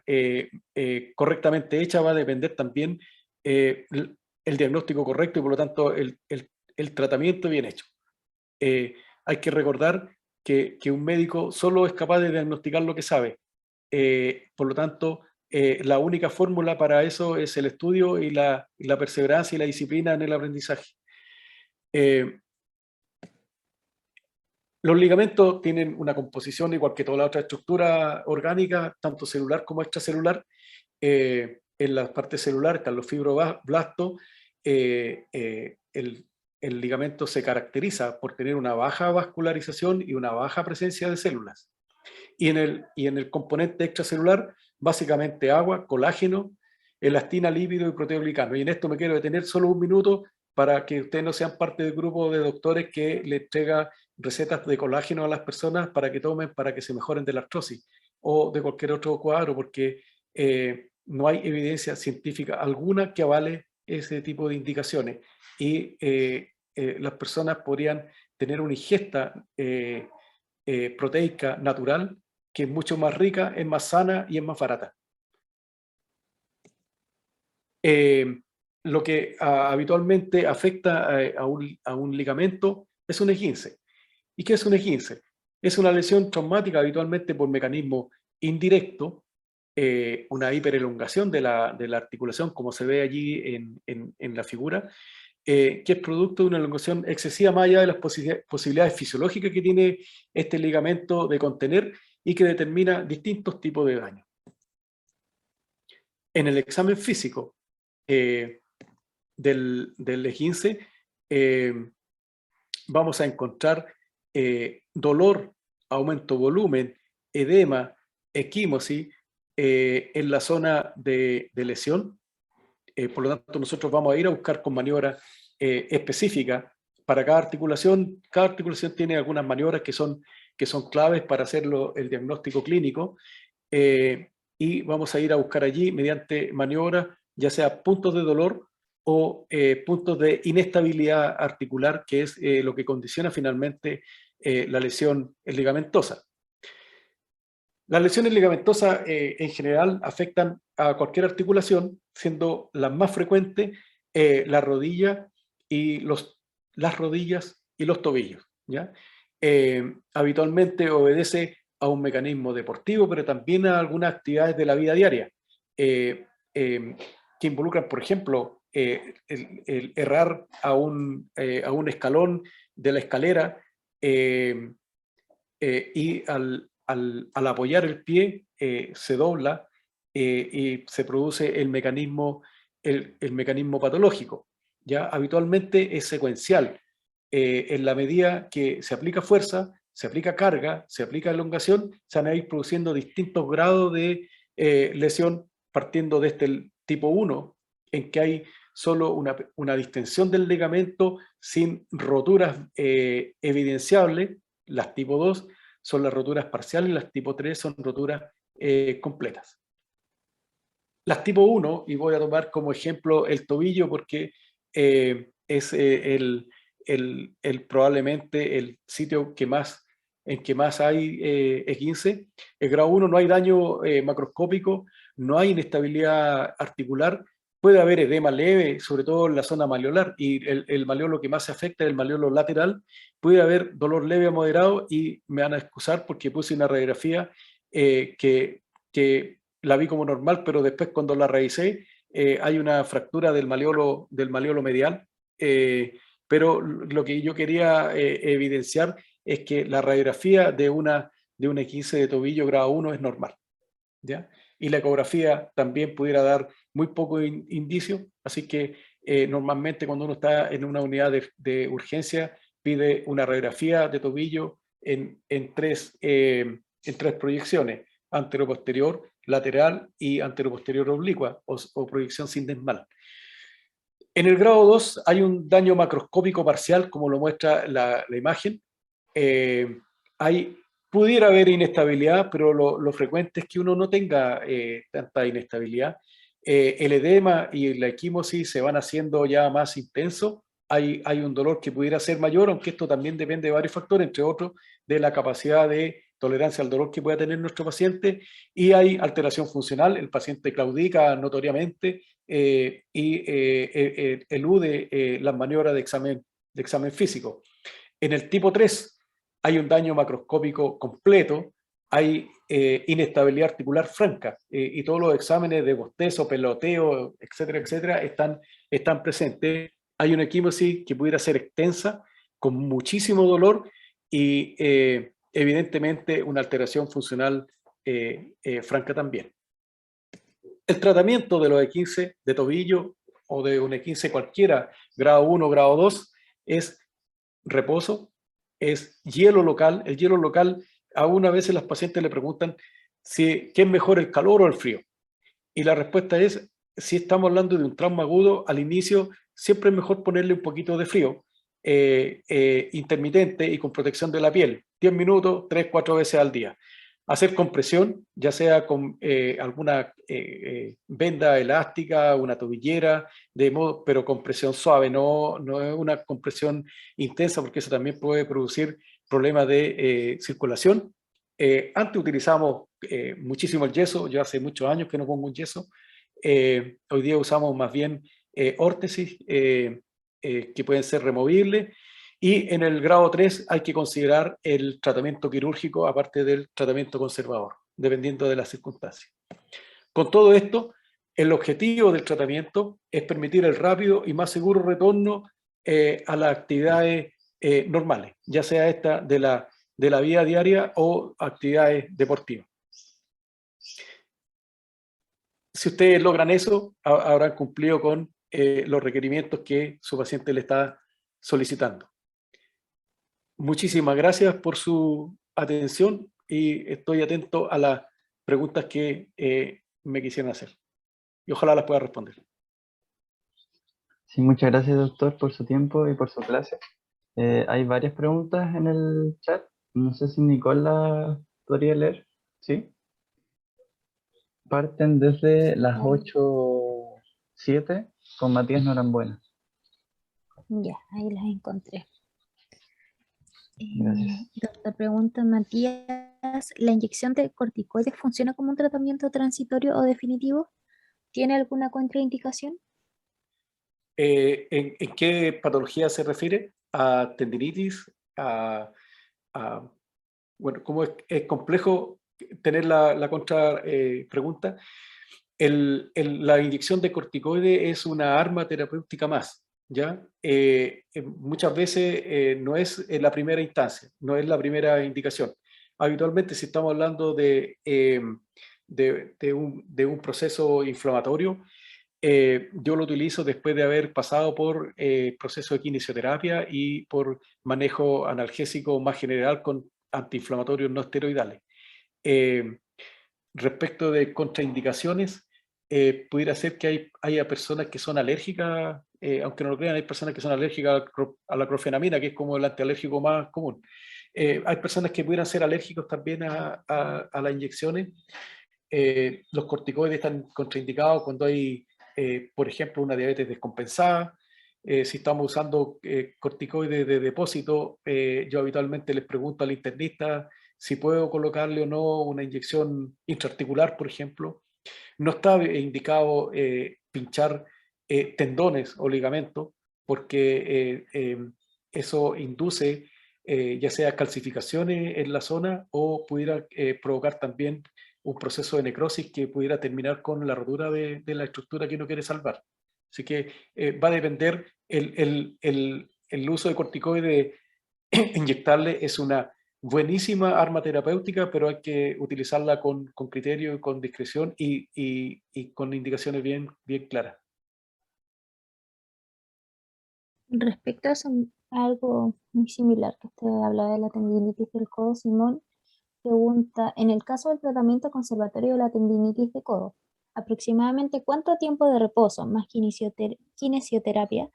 correctamente hechas va a depender también el diagnóstico correcto y por lo tanto el tratamiento bien hecho. Hay que recordar que un médico solo es capaz de diagnosticar lo que sabe. Por lo tanto, la única fórmula para eso es el estudio y la perseverancia y la disciplina en el aprendizaje. Los ligamentos tienen una composición igual que toda la otra estructura orgánica, tanto celular como extracelular. En la parte celular están los fibroblastos. El ligamento se caracteriza por tener una baja vascularización y una baja presencia de células. Y en el componente extracelular, básicamente agua, colágeno, elastina, lípido y proteoglicano. Y en esto me quiero detener solo un minuto para que ustedes no sean parte del grupo de doctores que le entrega recetas de colágeno a las personas para que tomen, para que se mejoren de la artrosis o de cualquier otro cuadro, porque no hay evidencia científica alguna que avale ese tipo de indicaciones. Y las personas podrían tener una ingesta proteica natural que es mucho más rica, es más sana y es más barata. Lo que habitualmente afecta a un ligamento es un esguince. ¿Y qué es un esguince? Es una lesión traumática habitualmente por mecanismo indirecto, una hiperelongación de la articulación, como se ve allí en la figura, que es producto de una elongación excesiva más allá de las posibilidades fisiológicas que tiene este ligamento de contener y que determina distintos tipos de daño. En el examen físico del esguince vamos a encontrar dolor, aumento de volumen, edema, equimosis en la zona de lesión. Por lo tanto, nosotros vamos a ir a buscar con maniobras específicas para cada articulación. Cada articulación tiene algunas maniobras que son claves para hacerlo el diagnóstico clínico. Y vamos a ir a buscar allí mediante maniobras, ya sea puntos de dolor o puntos de inestabilidad articular, que es lo que condiciona finalmente la lesión ligamentosa. Las lesiones ligamentosas en general afectan a cualquier articulación, siendo las más frecuentes la rodilla y las rodillas y los tobillos, ¿ya? Habitualmente obedece a un mecanismo deportivo, pero también a algunas actividades de la vida diaria, que involucran, por ejemplo, el errar a un escalón de la escalera y al apoyar el pie se dobla y se produce el mecanismo patológico. ¿Ya? Habitualmente es secuencial. En la medida que se aplica fuerza, se aplica carga, se aplica elongación, se van a ir produciendo distintos grados de lesión, partiendo de este tipo 1, en que hay solo una distensión del ligamento sin roturas evidenciables. Las tipo 2 son las roturas parciales y las tipo 3 son roturas completas. Las tipo 1, y voy a tomar como ejemplo el tobillo porque es probablemente el sitio en que más hay esguince. El grado 1 no hay daño macroscópico, no hay inestabilidad articular, puede haber edema leve, sobre todo en la zona malleolar, y el malleolo que más se afecta es el malleolo lateral. Puede haber dolor leve a moderado, y me van a excusar porque puse una radiografía que la vi como normal, pero después cuando la revisé hay una fractura del malleolo medial, pero lo que yo quería evidenciar es que la radiografía de una de un E15 de tobillo grado 1 es normal, ¿ya? Y la ecografía también pudiera dar muy poco indicio, así que normalmente cuando uno está en una unidad de urgencia pide una radiografía de tobillo en tres proyecciones: anteroposterior, lateral y anteroposterior oblicua, o proyección sindesmal. En el grado 2 hay un daño macroscópico parcial, como lo muestra la imagen. Pudiera haber inestabilidad, pero lo frecuente es que uno no tenga tanta inestabilidad. El edema y la equimosis se van haciendo ya más intensos. Hay un dolor que pudiera ser mayor, aunque esto también depende de varios factores, entre otros de la capacidad de tolerancia al dolor que pueda tener nuestro paciente, y hay alteración funcional. El paciente claudica notoriamente y elude las maniobras de examen físico. En el tipo 3 hay un daño macroscópico completo, hay inestabilidad articular franca, y todos los exámenes de bostezo, peloteo, etcétera, etcétera, están presentes. Hay una equimosis que pudiera ser extensa, con muchísimo dolor y evidentemente una alteración funcional franca también. El tratamiento de los E15 de tobillo o de un E15 cualquiera, grado 1, grado 2, es reposo, es hielo local. El hielo local, a una vez las pacientes le preguntan qué es mejor, el calor o el frío. Y la respuesta es, si estamos hablando de un trauma agudo, al inicio siempre es mejor ponerle un poquito de frío, intermitente y con protección de la piel, 10 minutos, 3-4 veces al día. Hacer compresión, ya sea con alguna venda elástica, una tobillera, pero compresión suave, no es una compresión intensa, porque eso también puede producir problemas de circulación. Antes utilizamos muchísimo el yeso. Yo hace muchos años que no pongo un yeso. Hoy día usamos más bien órtesis que pueden ser removibles. Y en el grado 3 hay que considerar el tratamiento quirúrgico aparte del tratamiento conservador, dependiendo de las circunstancias. Con todo esto, el objetivo del tratamiento es permitir el rápido y más seguro retorno a las actividades normales, ya sea esta de la vida diaria o actividades deportivas. Si ustedes logran eso, habrán cumplido con los requerimientos que su paciente le está solicitando. Muchísimas gracias por su atención y estoy atento a las preguntas que me quisieran hacer. Y ojalá las pueda responder. Sí, muchas gracias, doctor, por su tiempo y por su clase. Hay varias preguntas en el chat. No sé si Nicole las podría leer. ¿Sí? Parten desde las 8:07 con Matías Norambuena. Ya, ahí las encontré. Gracias. Doctor, pregunta Matías, ¿la inyección de corticoides funciona como un tratamiento transitorio o definitivo? ¿Tiene alguna contraindicación? ¿En qué patología se refiere? ¿A tendinitis? Bueno, como es complejo tener la contra pregunta. La inyección de corticoide es una arma terapéutica más, ¿ya? Muchas veces no es la primera instancia, no es la primera indicación. Habitualmente, si estamos hablando de un proceso inflamatorio, yo lo utilizo después de haber pasado por proceso de kinesioterapia y por manejo analgésico más general con antiinflamatorios no esteroidales. Respecto de contraindicaciones, pudiera ser que haya personas que son alérgicas, aunque no lo crean, hay personas que son alérgicas a la clorfenamina, que es como el antialérgico más común. Hay personas que pudieran ser alérgicos también a las inyecciones. Los corticoides están contraindicados cuando hay, por ejemplo, una diabetes descompensada. Si estamos usando corticoides de depósito, yo habitualmente les pregunto al internista si puedo colocarle o no una inyección intraarticular, por ejemplo. No está indicado pinchar tendones o ligamentos, porque eso induce ya sea calcificaciones en la zona o pudiera provocar también un proceso de necrosis que pudiera terminar con la rotura de la estructura que uno quiere salvar. Así que va a depender el uso de corticoide. Inyectarle es una buenísima arma terapéutica, pero hay que utilizarla con criterio y con discreción y con indicaciones bien claras. Respecto a eso, algo muy similar que usted hablaba de la tendinitis del codo, Simón pregunta, en el caso del tratamiento conservatorio de la tendinitis de codo, ¿aproximadamente cuánto tiempo de reposo más kinesioterapia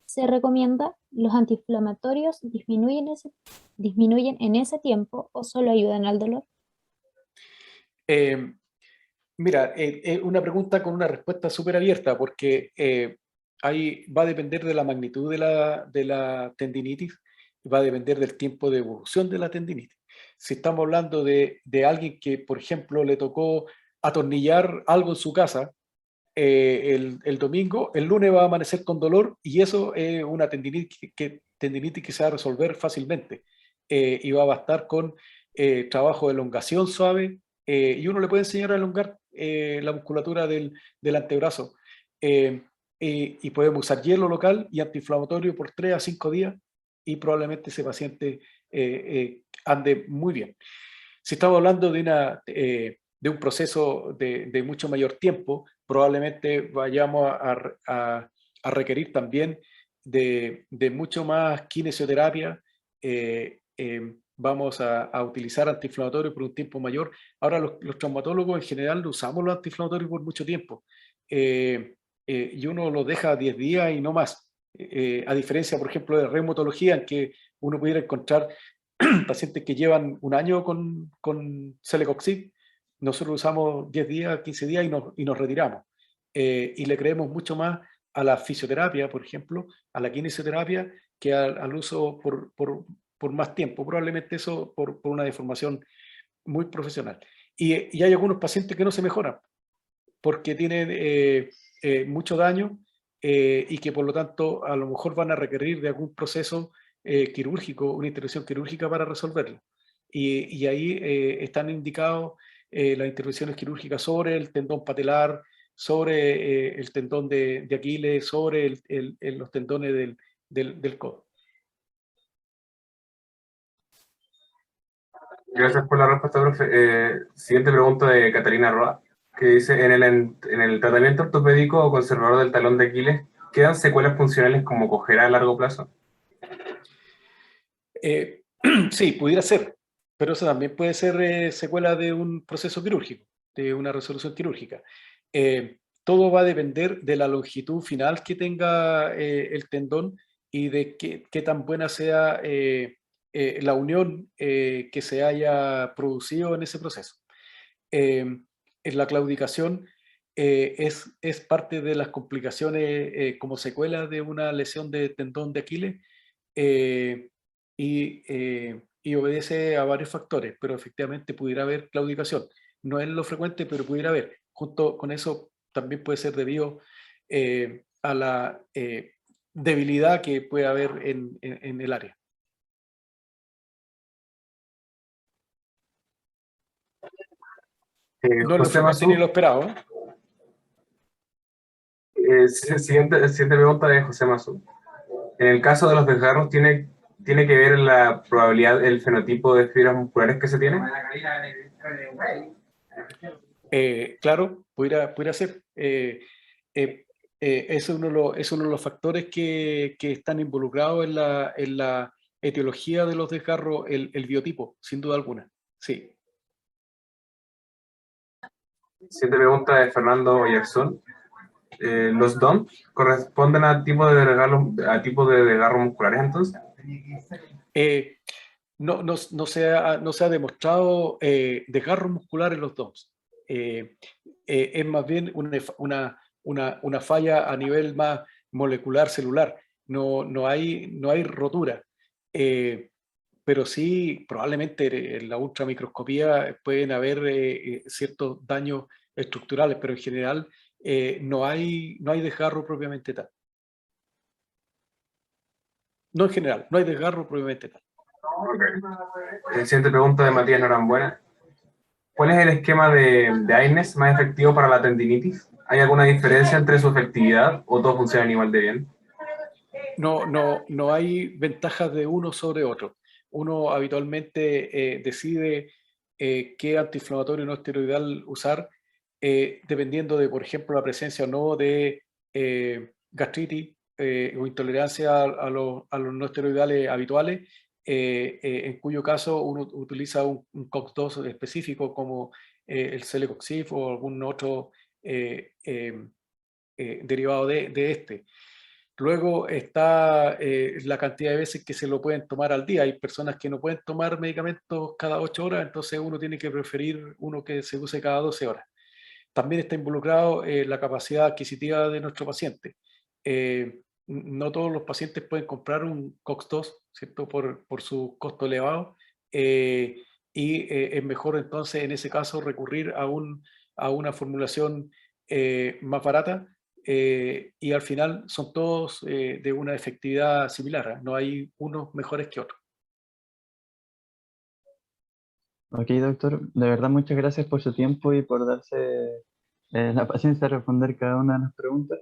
se recomienda? ¿Los antiinflamatorios disminuyen en ese tiempo o solo ayudan al dolor? Mira, una pregunta con una respuesta súper abierta, porque ahí va a depender de la magnitud de la tendinitis, va a depender del tiempo de evolución de la tendinitis. Si estamos hablando de alguien que, por ejemplo, le tocó atornillar algo en su casa el domingo, el lunes va a amanecer con dolor y eso es una tendinitis que se va a resolver fácilmente y va a bastar con trabajo de elongación suave y uno le puede enseñar a elongar la musculatura del antebrazo y podemos usar hielo local y antiinflamatorio por 3 a 5 días y probablemente ese paciente ande muy bien. Si estamos hablando de un proceso de mucho mayor tiempo, probablemente vayamos a requerir también de mucho más kinesioterapia, vamos a utilizar antiinflamatorios por un tiempo mayor. Ahora los traumatólogos en general usamos los antiinflamatorios por mucho tiempo y uno los deja 10 días y no más. A diferencia, por ejemplo, de reumatología, en que uno pudiera encontrar pacientes que llevan un año con Celecoxib, nosotros usamos 10 días, 15 días y nos retiramos. Y le creemos mucho más a la fisioterapia, por ejemplo, a la kinesioterapia, que al uso por más tiempo. Probablemente eso por una deformación muy profesional. Y hay algunos pacientes que no se mejoran porque tienen mucho daño y que por lo tanto a lo mejor van a requerir de algún proceso quirúrgico, una intervención quirúrgica para resolverlo. Y ahí están indicados las intervenciones quirúrgicas sobre el tendón patelar, sobre el tendón de Aquiles, sobre los tendones del codo. Gracias por la respuesta, profe. Siguiente pregunta de Catalina Roa, que dice, en el tratamiento ortopédico o conservador del talón de Aquiles, ¿quedan secuelas funcionales como cojera a largo plazo? Sí, pudiera ser, pero eso también puede ser secuela de un proceso quirúrgico, de una resolución quirúrgica. Todo va a depender de la longitud final que tenga el tendón y de qué tan buena sea la unión que se haya producido en ese proceso. En la claudicación es parte de las complicaciones como secuela de una lesión de tendón de Aquiles y obedece a varios factores, pero efectivamente pudiera haber claudicación. No es lo frecuente, pero pudiera haber. Junto con eso también puede ser debido a la debilidad que puede haber en el área. No es lo frecuente ni lo esperado. Siguiente pregunta de José Mazú. En el caso de los desgarros, ¿tiene que ver la probabilidad, el fenotipo de fibras musculares que se tiene? Claro, pudiera ser. Es uno de los factores que están involucrados en la etiología de los desgarros, el biotipo, sin duda alguna. Sí. Siguiente pregunta de Fernando Oyarzún. ¿Los DOMS corresponden a tipos de desgarros musculares entonces? No se ha demostrado desgarro muscular en los DOMS. Es más bien una falla a nivel más molecular, celular. No hay rotura. Pero sí, probablemente en la ultramicroscopía pueden haber ciertos daños estructurales, pero en general no hay desgarro propiamente tal. No en general, no hay desgarro propiamente tal. Okay. Siguiente pregunta de Matías Norambuena. ¿Cuál es el esquema de AINES más efectivo para la tendinitis? ¿Hay alguna diferencia entre su efectividad o todos funcionan igual de bien? No hay ventajas de uno sobre otro. uno habitualmente decide qué antiinflamatorio no esteroidal usar, dependiendo de, por ejemplo, la presencia o no de gastritis o intolerancia a los no esteroidales habituales, en cuyo caso uno utiliza un COX-2 específico como el Celecoxib o algún otro derivado de este. Luego está la cantidad de veces que se lo pueden tomar al día. Hay personas que no pueden tomar medicamentos cada 8 horas, entonces uno tiene que preferir uno que se use cada 12 horas. También está involucrado la capacidad adquisitiva de nuestro paciente. No todos los pacientes pueden comprar un COX-2, ¿cierto? Por su costo elevado. Es mejor entonces en ese caso recurrir a una formulación más barata. Y al final son todos de una efectividad similar, no hay unos mejores que otros. Ok, doctor, de verdad muchas gracias por su tiempo y por darse la paciencia de responder cada una de las preguntas.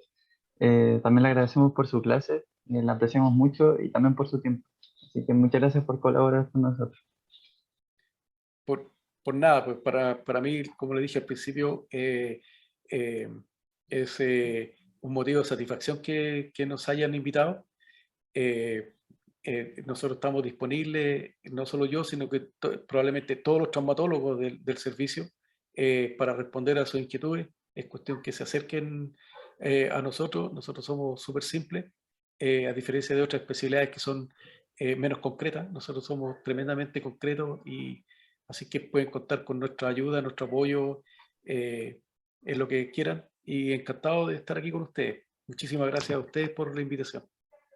También le agradecemos por su clase, la apreciamos mucho y también por su tiempo. Así que muchas gracias por colaborar con nosotros. Por nada, pues para mí, como le dije al principio, es un motivo de satisfacción que nos hayan invitado. Nosotros estamos disponibles, no solo yo, sino que probablemente todos los traumatólogos del servicio, para responder a sus inquietudes. Es cuestión que se acerquen a nosotros. Nosotros somos súper simples, a diferencia de otras especialidades que son menos concretas. Nosotros somos tremendamente concretos, y así que pueden contar con nuestra ayuda, nuestro apoyo en lo que quieran, y encantado de estar aquí con ustedes. Muchísimas gracias a ustedes por la invitación.